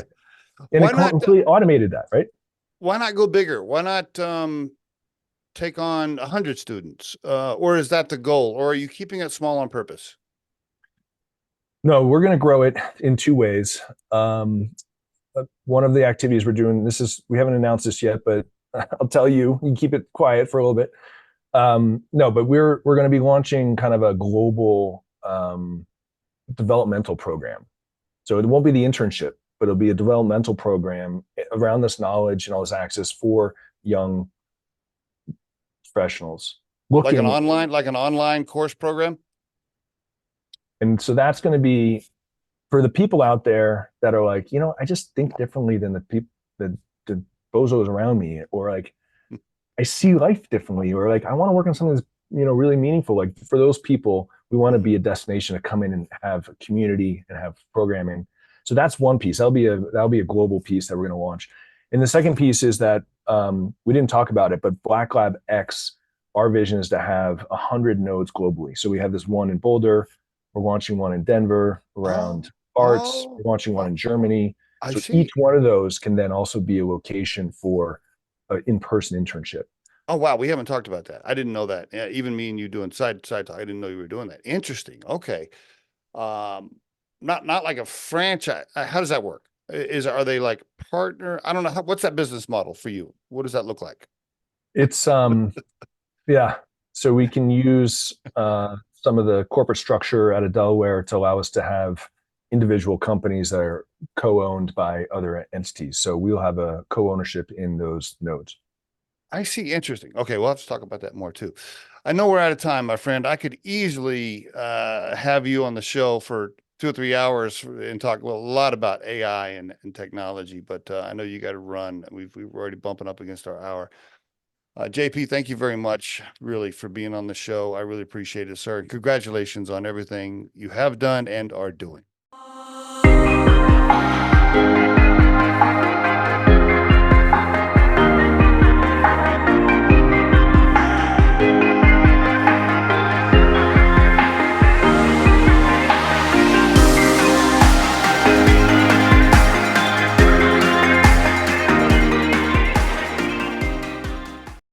it not completely automated that, right? why not go bigger? Why not take on 100 students? Or is that the goal? Or are you keeping it small on purpose? No, we're going to grow it in 2 ways. One of the activities we're doing, we haven't announced this yet, but I'll tell you, you keep it quiet for a little bit. No, but we're going to be launching kind of a global developmental program. So it won't be the internship, but it'll be a developmental program around this knowledge and all this access for young professionals. Like an online course program? And so that's going to be for the people out there that are like, I just think differently than the people, the bozos around me, or like, I see life differently, or like, I want to work on something that's, really meaningful. Like for those people, we want to be a destination to come in and have a community and have programming. So that's one piece. That'll be a global piece that we're going to launch. And the second piece is that we didn't talk about it, but Black Lab X, our vision is to have 100 nodes globally. So we have this one in Boulder. We're launching one in Denver around arts. We're launching one in Germany. So each one of those can then also be a location for an in-person internship. Oh, wow. We haven't talked about that. I didn't know that. Yeah, even me and you doing side talk, I didn't know you were doing that. Interesting. Okay. Not like a franchise. How does that work? Are they like partner? I don't know. What's that business model for you? What does that look like? It's, yeah. So we can use some of the corporate structure out of Delaware to allow us to have individual companies that are co-owned by other entities. So we'll have a co-ownership in those nodes. I see. Interesting. Okay. We'll have to talk about that more too. I know we're out of time, my friend. I could easily have you on the show for 2 or 3 hours and talk a lot about AI and technology, but I know you got to run. We're already bumping up against our hour. JP, thank you very much, really, for being on the show. I really appreciate it, sir. Congratulations on everything you have done and are doing.